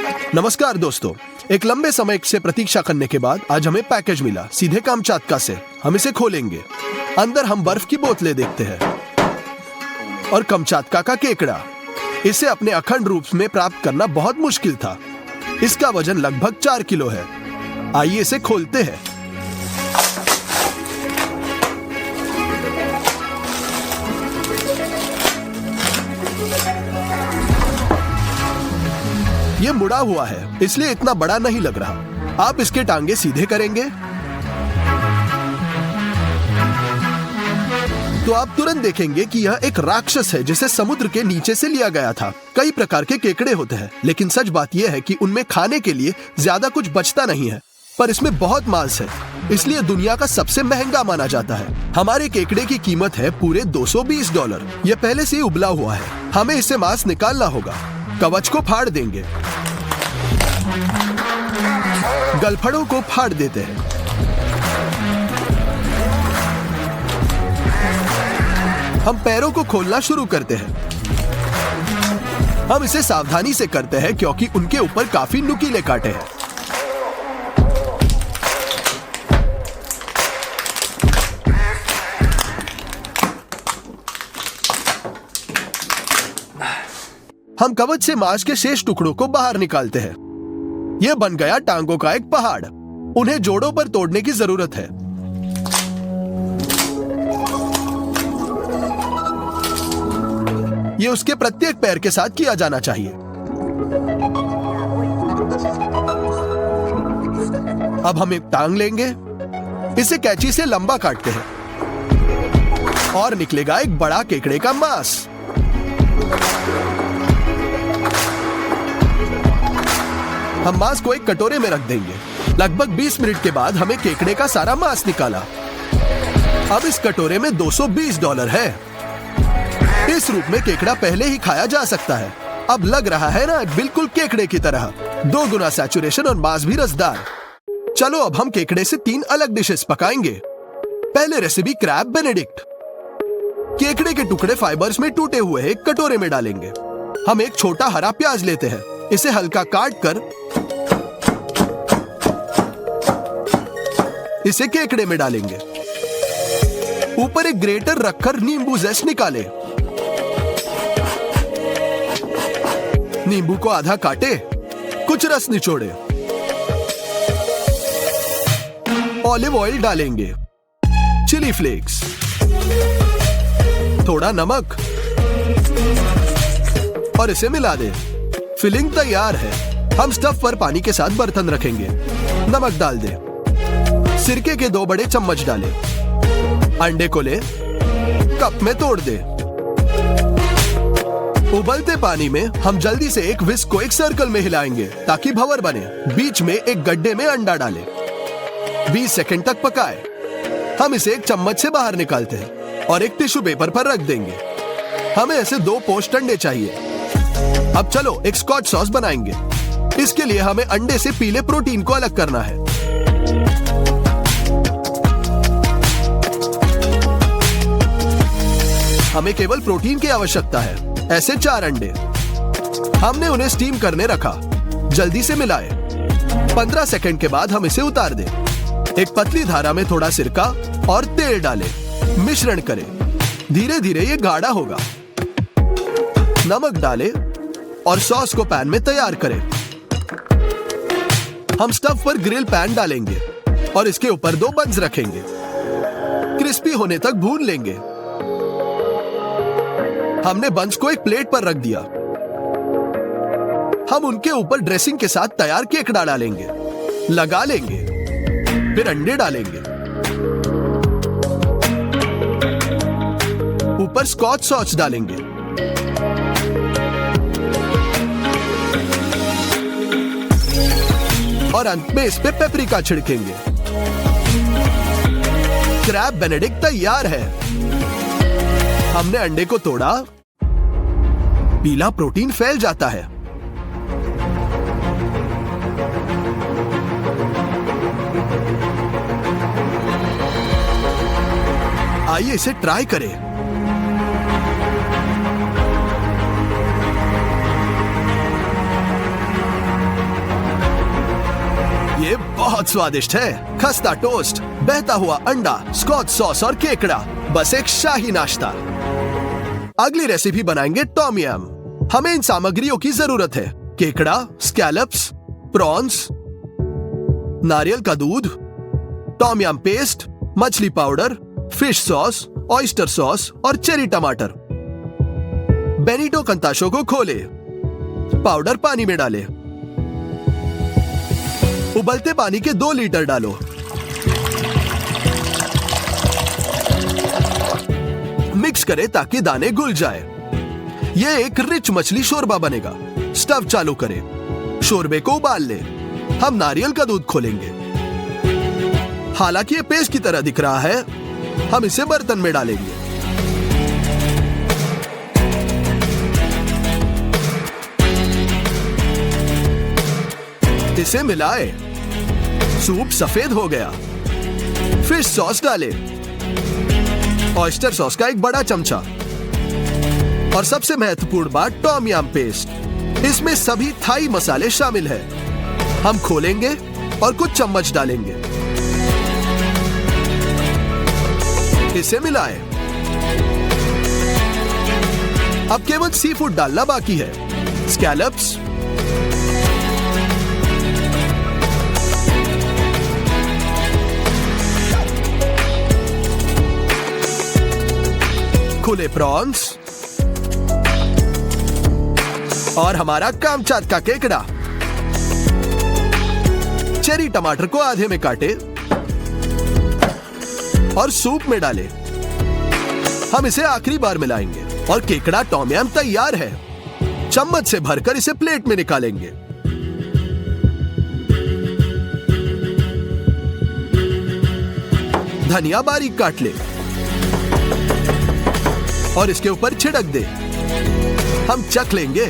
नमस्कार दोस्तों, एक लंबे समय से प्रतीक्षा करने के बाद आज हमें पैकेज मिला सीधे कामचाटका से। हम इसे खोलेंगे। अंदर हम बर्फ की बोतलें देखते हैं और कामचाटका का केकड़ा। इसे अपने अखंड रूप में प्राप्त करना बहुत मुश्किल था। इसका वजन लगभग 4 किलो है। आइए इसे खोलते हैं। ये मुड़ा हुआ है, इसलिए इतना बड़ा नहीं लग रहा। आप इसके टांगे सीधे करेंगे तो आप तुरंत देखेंगे कि यह एक राक्षस है जिसे समुद्र के नीचे से लिया गया था। कई प्रकार के केकड़े होते हैं, लेकिन सच बात यह है कि उनमें खाने के लिए ज्यादा कुछ बचता नहीं है, पर इसमें बहुत मांस है, इसलिए दुनिया का सबसे महंगा माना जाता है। हमारे केकड़े की कीमत है पूरे $220। यह पहले से ही उबला हुआ है। हमें इससे मांस निकालना होगा। कवच को फाड़ देंगे। गलफड़ों को फाड़ देते हैं। हम पैरों को खोलना शुरू करते हैं। हम इसे सावधानी से करते हैं क्योंकि उनके ऊपर काफी नुकीले कांटे हैं। हम कवच से मांस के शेष टुकड़ों को बाहर निकालते हैं। यह बन गया टांगों का एक पहाड़। उन्हें जोड़ों पर तोड़ने की जरूरत है। यह उसके प्रत्येक पैर के साथ किया जाना चाहिए। अब हम एक टांग लेंगे, इसे कैंची से लंबा काटते हैं और निकलेगा एक बड़ा केकड़े का मांस। हम मांस को एक कटोरे में रख देंगे। लगभग 20 मिनट के बाद हमें केकड़े का सारा मांस निकाला। अब इस कटोरे में $220 है। इस रूप में केकड़ा पहले ही खाया जा सकता है। अब लग रहा है ना, बिल्कुल केकड़े की तरह। 2 गुना सैचुरेशन और मांस भी रसदार। चलो अब हम केकड़े से 3 अलग डिशेस पकाएंगे। पहले रेसिपी क्रैब बेनेडिक्ट। केकड़े के टुकड़े फाइबर्स में टूटे हुए एक कटोरे में डालेंगे। हम एक छोटा हरा प्याज लेते हैं। इसे हल्का काट कर इसे केकड़े में डालेंगे। ऊपर एक ग्रेटर रखकर नींबू ज़ेस्ट निकाले। नींबू को आधा काटे, कुछ रस निचोड़े। ऑलिव ऑयल डालेंगे, चिली फ्लेक्स, थोड़ा नमक और इसे मिला दें। फिलिंग तैयार है। हम स्टफ पर पानी के साथ बर्तन रखेंगे। नमक डाल दें। सिरके के 2 बड़े चम्मच डालें। अंडे को ले, कप में तोड़ दें। उबलते पानी में हम जल्दी से एक विस्क को एक सर्कल में हिलाएंगे ताकि भंवर बने। बीच में एक गड्ढे में अंडा डालें। 20 सेकंड तक पकाएं। हम इसे एक चम्मच से बाहर निकालते हैं और एक टिश्यू पेपर पर रख देंगे। हमें ऐसे 2 पोस्ट अंडे चाहिए। अब चलो एक स्कॉच सॉस बनाएंगे। इसके लिए हमें अंडे से पीले प्रोटीन को अलग करना है। हमें केवल प्रोटीन की आवश्यकता है। ऐसे 4 अंडे। हमने उन्हें स्टीम करने रखा। जल्दी से मिलाएं। 15 सेकंड के बाद हम इसे उतार दें। एक पतली धारा में थोड़ा सिरका और तेल डालें। मिश्रण करें। धीरे धीरे ये गाढ़ा होगा। नमक डालें और सॉस को पैन में तैयार करें। हम स्टफ पर ग्रिल पैन डालेंगे और इसके ऊपर 2 बंस रखेंगे। क्रिस्पी होने तक भून लेंगे। हमने बंस को एक प्लेट पर रख दिया। हम उनके ऊपर ड्रेसिंग के साथ तैयार केकड़ा डालेंगे, लगा लेंगे, फिर अंडे डालेंगे। ऊपर स्कॉच सॉस डालेंगे। और अंत में इस पे पेपरिका छिड़केंगे। क्रैब बेनेडिक्ट तैयार है। हमने अंडे को तोड़ा। पीला प्रोटीन फैल जाता है। आइए इसे ट्राई करें। बहुत स्वादिष्ट है। खस्ता टोस्ट, बहता हुआ अंडा, स्कॉच सॉस और केकड़ा, बस एक शाही नाश्ता। अगली रेसिपी बनाएंगे टॉम यम। हमें इन सामग्रियों की जरूरत है। केकड़ा, स्कैलप्स, प्रॉन्स, नारियल का दूध, टॉम यम पेस्ट, मछली powder, fish sauce, oyster sauce और चेरी टमाटर। बेनिटो कंताशो को खोले, पाउडर पानी में डालें। उबलते पानी के 2 लीटर डालो। मिक्स करें ताकि दाने घुल जाए। यह एक रिच मछली शोरबा बनेगा। स्टव चालू करें, शोरबे को उबाल ले। हम नारियल का दूध खोलेंगे। हालांकि ये पेस्ट की तरह दिख रहा है, हम इसे बर्तन में डालेंगे। इसे मिलाए। सूप सफेद हो गया। फिश सॉस डाले, ऑयस्टर सॉस का एक बड़ा चमचा और सबसे महत्वपूर्ण बात टॉम यम पेस्ट। इसमें सभी थाई मसाले शामिल हैं। हम खोलेंगे और कुछ चम्मच डालेंगे। इसे मिलाएं। अब केवल सी फूड डालना बाकी है। स्कैलप्स, खुले प्रॉन्स और हमारा कामचात का केकड़ा। चेरी टमाटर को आधे में काटे और सूप में डालें। हम इसे आखिरी बार मिलाएंगे और केकड़ा टॉम यम तैयार है। चम्मच से भरकर इसे प्लेट में निकालेंगे। धनिया बारीक काट ले और इसके ऊपर छिड़क दे। हम चख लेंगे।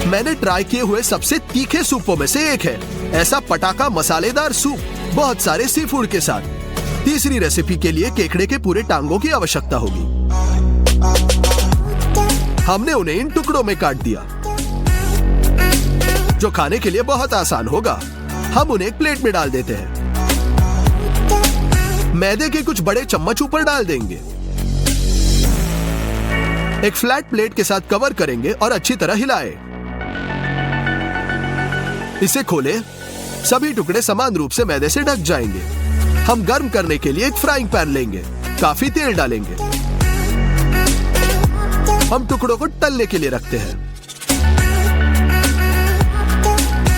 मैंने ट्राई किए हुए सबसे तीखे सूपों में से एक है। ऐसा पटाखा मसालेदार सूप, बहुत सारे सी फूड के साथ। तीसरी रेसिपी के लिए केकड़े के पूरे टांगों की आवश्यकता होगी। हमने उन्हें इन टुकड़ों में काट दिया, जो खाने के लिए बहुत आसान होगा। हम उन्हें एक प्लेट में डाल देते हैं। मैदे के कुछ बड़े चम्मच ऊपर डाल देंगे। एक फ्लैट प्लेट के साथ कवर करेंगे और अच्छी तरह हिलाएं। इसे खोलें। सभी टुकड़े समान रूप से मैदे से ढक जाएंगे। हम गर्म करने के लिए एक फ्राइंग पैन लेंगे। काफी तेल डालेंगे। हम टुकड़ों को तलने के लिए रखते हैं।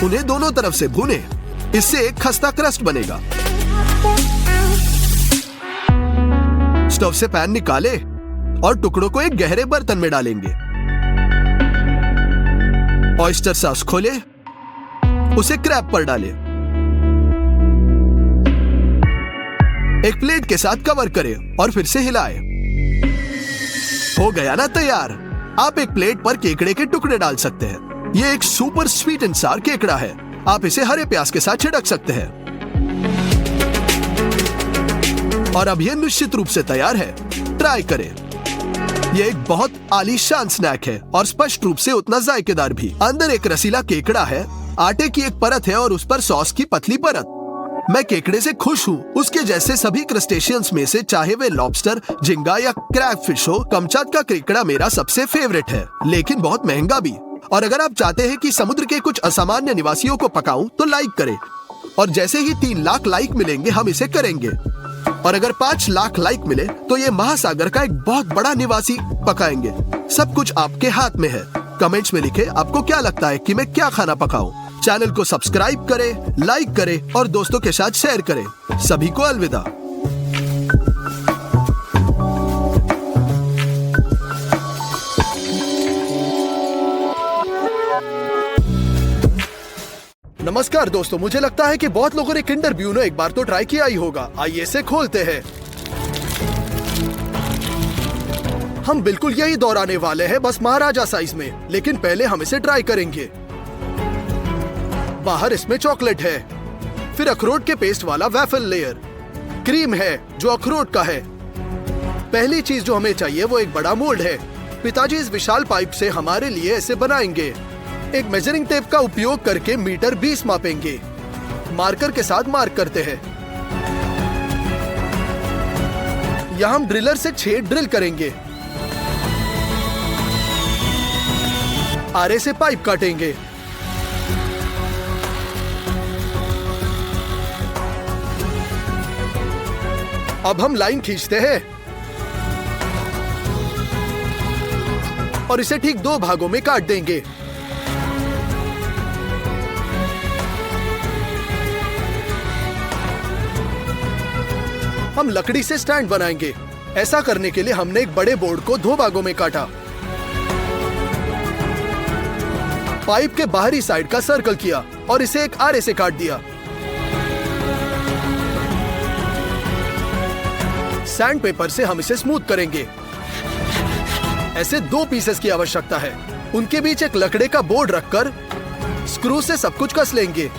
उन्हें दोनों तरफ से भूनें। इससे एक खस्ता क्रस्ट बनेगा। स्टोव से पैन निकाले और टुकड़ों को एक गहरे बर्तन में डालेंगे। ऑयस्टर सॉस खोले, उसे क्रैब पर डालें। एक प्लेट के साथ कवर करें और फिर से हिलाएं। हो गया ना तैयार। आप एक प्लेट पर केकड़े के टुकड़े डाल सकते हैं। यह एक सुपर स्वीट एंड सार केकड़ा है। आप इसे हरे प्याज के साथ छिड़क सकते हैं। और अब यह निश्चित रूप से तैयार है। ट्राई करें। यह एक बहुत आलीशान स्नैक है और स्पष्ट रूप से उतना जायकेदार भी। अंदर एक रसीला केकड़ा है, आटे की एक परत है और उस पर सॉस की पतली परत। मैं केकड़े से खुश हूँ। उसके जैसे सभी क्रस्टेशियंस में से, चाहे वे लॉबस्टर, झींगा या क्रैब फिश हो, कामचात का केकड़ा मेरा सबसे फेवरेट है, लेकिन बहुत महंगा भी। और अगर आप चाहते हैं कि समुद्र के कुछ असामान्य निवासियों को पकाऊं, तो लाइक करें। और जैसे ही 3 लाख लाइक मिलेंगे, हम इसे करेंगे। और अगर 5 लाख लाइक मिले, तो ये महासागर का एक बहुत बड़ा निवासी पकाएंगे। सब कुछ आपके हाथ में है। कमेंट्स में लिखें आपको क्या लगता है कि मैं क्या खाना पकाऊं। चैनल को सब्सक्राइब करें, लाइक करें और दोस्तों के साथ शेयर करें। सभी को अलविदा। नमस्कार दोस्तों, मुझे लगता है कि बहुत लोगों ने किंडर ब्यूनो एक बार तो ट्राई किया ही होगा। आइए इसे खोलते हैं। हम बिल्कुल यही दोहराने वाले हैं, बस महाराजा साइज में। लेकिन पहले हम इसे ट्राई करेंगे। बाहर इसमें चॉकलेट है, फिर अखरोट के पेस्ट वाला वैफल लेयर, क्रीम है जो अखरोट का है। पहली चीज जो हमें चाहिए वो एक बड़ा मोल्ड है। पिताजी इस विशाल पाइप से हमारे लिए इसे बनाएंगे। एक मेजरिंग टेप का उपयोग करके मीटर 20 मापेंगे। मार्कर के साथ मार्क करते हैं। यहाँ हम ड्रिलर से 6 ड्रिल करेंगे। आरे से पाइप काटेंगे। अब हम लाइन खींचते हैं और इसे ठीक 2 भागों में काट देंगे। हम लकड़ी से स्टैंड बनाएंगे। ऐसा करने के लिए हमने एक बड़े बोर्ड को 2 भागों में काटा। पाइप के बाहरी साइड का सर्कल किया और इसे एक आरे से काट दिया। सैंड पेपर से हम इसे स्मूथ करेंगे। ऐसे 2 पीसेस की आवश्यकता है। उनके बीच एक लकड़े का बोर्ड रखकर स्क्रू से सब कुछ कस लेंगे।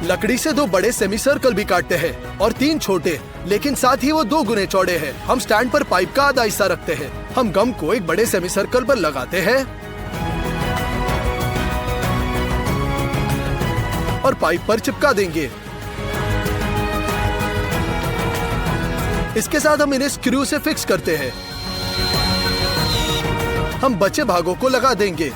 लकड़ी से 2 बड़े सेमी सर्कल भी काटते हैं और 3 छोटे, लेकिन साथ ही वो 2 गुने चौड़े हैं। हम स्टैंड पर पाइप का आधा हिस्सा रखते हैं। हम गम को एक बड़े सेमी सर्कल पर लगाते हैं और पाइप पर चिपका देंगे। इसके साथ हम इन्हें स्क्रू से फिक्स करते हैं। हम बचे भागों को लगा देंगे।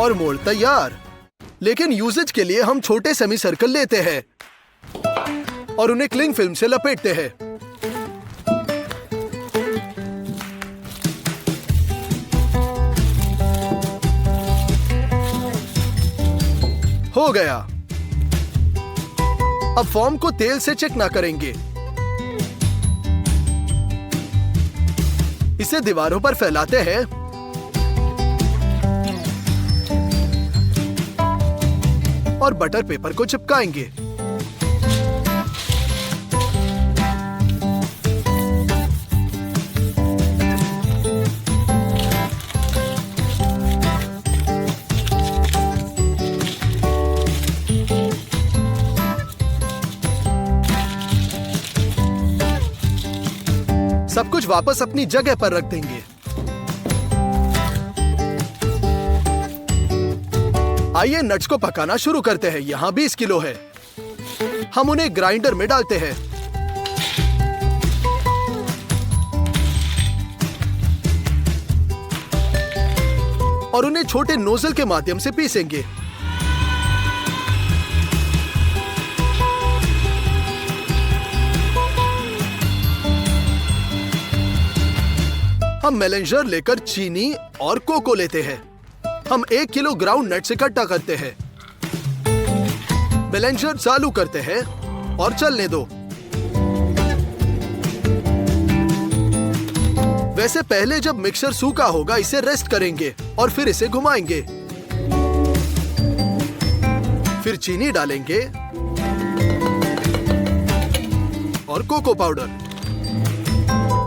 और मोल्ड तैयार। लेकिन यूजेज के लिए हम छोटे सेमी सर्कल लेते हैं और उन्हें क्लिंग फिल्म से लपेटते हैं। हो गया। अब फॉर्म को तेल से चिकना करेंगे। इसे दीवारों पर फैलाते हैं और बटर पेपर को चिपकाएंगे। सब कुछ वापस अपनी जगह पर रख देंगे। आइए नट्स को पकाना शुरू करते हैं। यहाँ 20 किलो है। हम उन्हें ग्राइंडर में डालते हैं। और उन्हें छोटे नोजल के माध्यम से पीसेंगे। हम मेलेंजर लेकर चीनी और कोको लेते हैं। हम 1 किलो ग्राउंड नट्स इकट्ठा करते हैं। मेलेंजर चालू करते हैं और चलने दो। वैसे पहले जब मिक्सर सूखा होगा इसे रेस्ट करेंगे और फिर इसे घुमाएंगे। फिर चीनी डालेंगे और कोको पाउडर।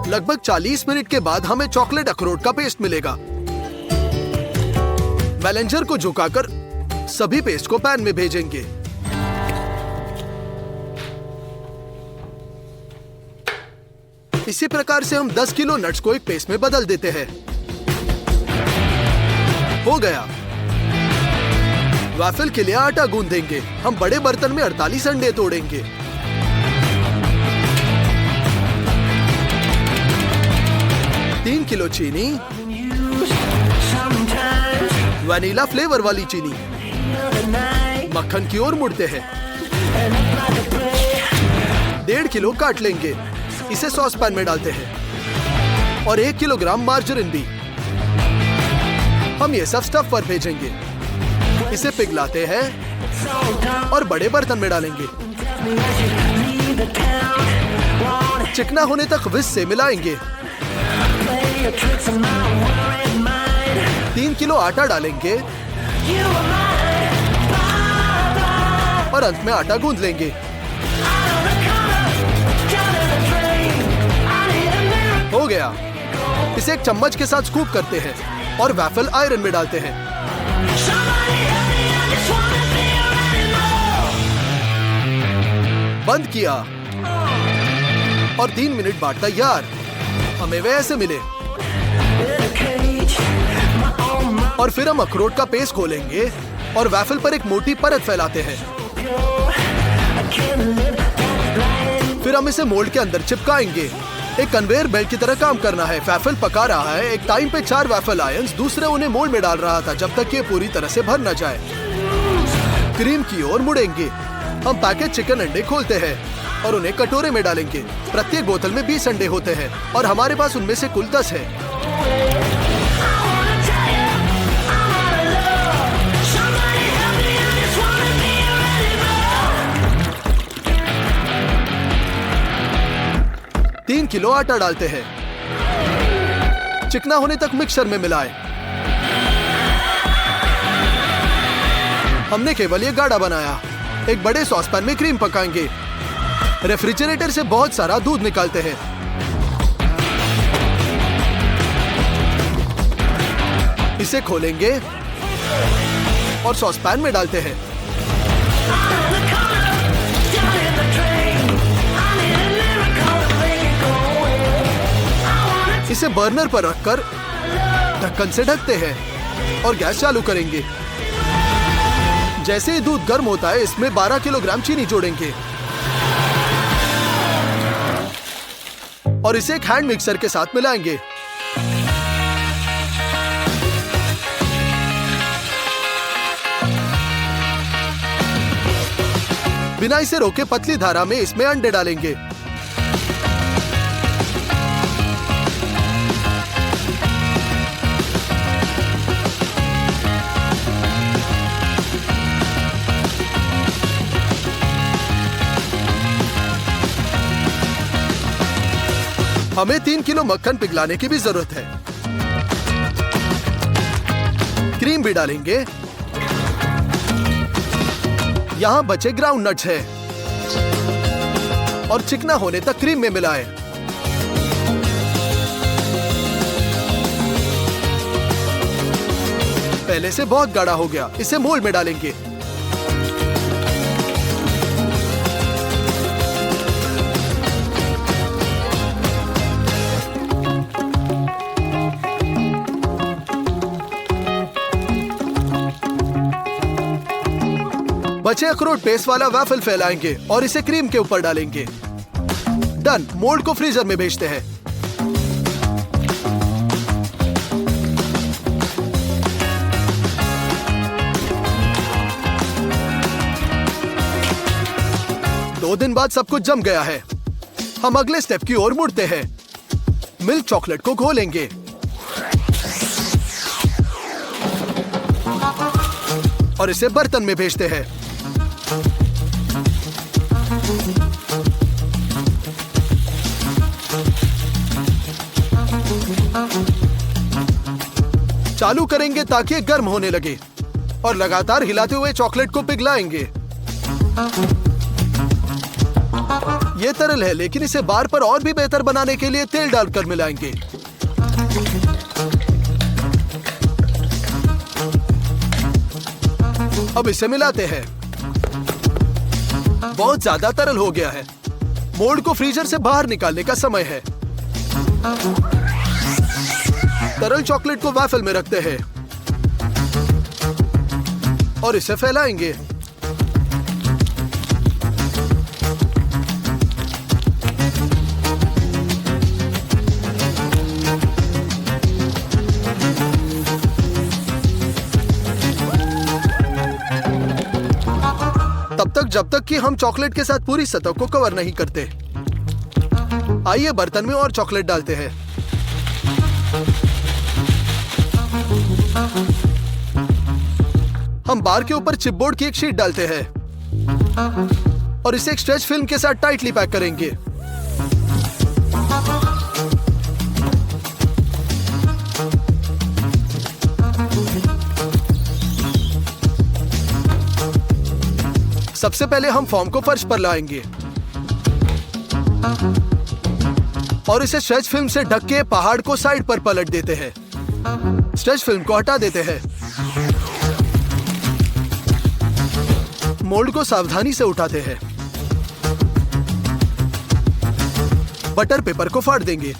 लगभग 40 मिनट के बाद हमें चॉकलेट अखरोट का पेस्ट मिलेगा। मेलेंजर को झुकाकर सभी पेस्ट को पैन में भेजेंगे। इसी प्रकार से हम 10 किलो नट्स को एक पेस्ट में बदल देते हैं। हो गया। वैफल के लिए आटा गूंदेंगे। हम बड़े बर्तन में 48 अंडे तोड़ेंगे। तीन किलो चीनी, वनीला फ्लेवर वाली चीनी। मक्खन की ओर मुड़ते हैं। 1.5 किलो काट लेंगे। इसे सॉस पैन में डालते हैं और 1 किलोग्राम मार्जरीन भी। हम ये सब स्टफ पर भेजेंगे। इसे पिघलाते हैं और बड़े बर्तन में डालेंगे। चिकना होने तक विस्क से मिलाएंगे। 3 किलो आटा डालेंगे और अंत में आटा गूंद लेंगे। हो गया। इसे एक चम्मच के साथ स्कूप करते हैं और वैफल आयरन में डालते हैं। बंद किया और 3 मिनट बाद तैयार। हमें वे ऐसे मिले। और फिर हम अखरोट का पेस्ट खोलेंगे और वैफल पर एक मोटी परत फैलाते हैं। फिर हम इसे मोल्ड के अंदर चिपकाएंगे। एक कन्वेयर बेल्ट की तरह काम करना है। वैफल पका रहा है। एक टाइम पे 4 वैफल आयंस, दूसरे उन्हें मोल्ड में डाल रहा था जब तक ये पूरी तरह से भर न जाए। क्रीम की ओर मुड़ेंगे। हम पैकेज चिकन अंडे खोलते हैं और उन्हें कटोरे में डालेंगे। प्रत्येक बोतल में 20 अंडे होते हैं और हमारे पास उनमें से कुल 10 है। तीन किलो आटा डालते हैं। चिकना होने तक मिक्सर में मिलाएं। हमने केवल ये गाढ़ा बनाया। एक बड़े सॉसपैन में क्रीम पकाएंगे। रेफ्रिजरेटर से बहुत सारा दूध निकालते हैं। इसे खोलेंगे और सॉसपैन में डालते हैं। इसे बर्नर पर रखकर ढक्कन से ढकते हैं और गैस चालू करेंगे। जैसे ही दूध गर्म होता है, इसमें 12 किलोग्राम चीनी जोड़ेंगे और इसे एक हैंड मिक्सर के साथ मिलाएंगे। बिना इसे रोके पतली धारा में इसमें अंडे डालेंगे। हमें 3 किलो मक्खन पिघलाने की भी जरूरत है। क्रीम भी डालेंगे। यहां बचे ग्राउंड नट्स है और चिकना होने तक क्रीम में मिलाएं। पहले से बहुत गाढ़ा हो गया। इसे मोल्ड में डालेंगे। बचे अखरोट पेस्ट वाला वैफल फैलाएंगे और इसे क्रीम के ऊपर डालेंगे। डन। मोल्ड को फ्रीजर में भेजते हैं। दो दिन बाद सब कुछ जम गया है। हम अगले स्टेप की ओर मुड़ते हैं। मिल्क चॉकलेट को घोलेंगे और इसे बर्तन में भेजते हैं। चालू करेंगे ताकि ये गर्म होने लगे और लगातार हिलाते हुए चॉकलेट को पिघलाएंगे। ये तरल है, लेकिन इसे बार पर और भी बेहतर बनाने के लिए तेल डालकर मिलाएंगे। अब इसे मिलाते हैं। बहुत ज्यादा तरल हो गया है। मोल्ड को फ्रीजर से बाहर निकालने का समय है। तरल चॉकलेट को वैफल में रखते हैं और इसे फैलाएंगे। तब तक जब तक कि हम चॉकलेट के साथ पूरी सतह को कवर नहीं करते। आइए बर्तन में और चॉकलेट डालते हैं। हम बार के ऊपर चिपबोर्ड की एक शीट डालते हैं और इसे एक स्ट्रेच फिल्म के साथ टाइटली पैक करेंगे। सबसे पहले हम फॉर्म को फर्श पर लाएंगे और इसे स्ट्रेच फिल्म से ढक के पहाड़ को साइड पर पलट देते हैं। स्ट्रेच फिल्म को हटा देते हैं। मोल्ड को सावधानी से उठाते हैं। बटर पेपर को फाड़ देंगे।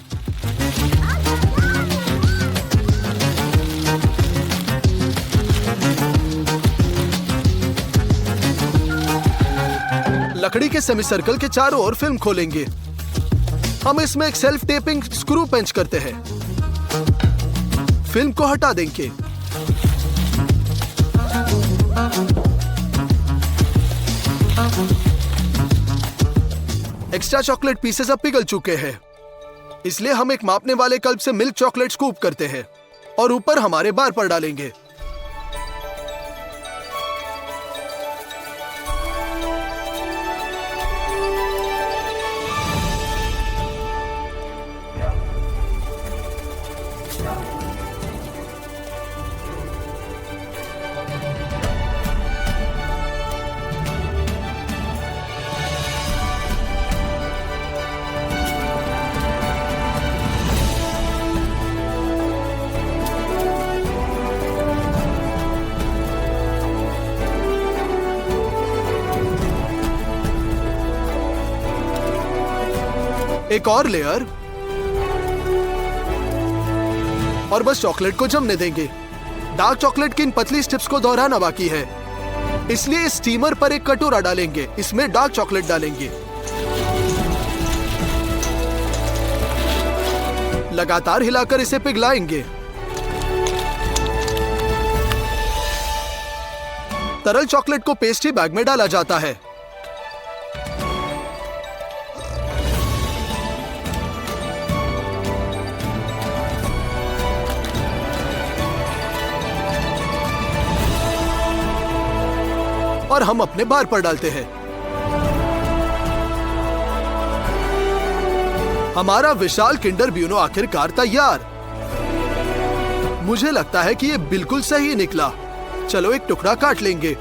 लकड़ी के सेमी सर्कल के चारों ओर फिल्म खोलेंगे। हम इसमें एक सेल्फ टेपिंग स्क्रू पेंच करते हैं। फिल्म को हटा देंगे। एक्स्ट्रा चॉकलेट पीसेस अब पिघल चुके हैं, इसलिए हम एक मापने वाले कल्प से मिल्क चॉकलेट स्कूप करते हैं और ऊपर हमारे बार पर डालेंगे। एक और लेयर और बस चॉकलेट को जमने देंगे। डार्क चॉकलेट की इन पतली स्ट्रिप्स को दोहराना बाकी है, इसलिए इस स्टीमर पर एक कटोरा डालेंगे। इसमें डार्क चॉकलेट डालेंगे। लगातार हिलाकर इसे पिघलाएंगे। तरल चॉकलेट को पेस्ट्री बैग में डाला जाता है। और हम अपने बार पर डालते हैं। हमारा विशाल किंडर ब्यूनो आखिरकार तैयार। मुझे लगता है कि ये बिल्कुल सही निकला। चलो एक टुकड़ा काट लेंगे।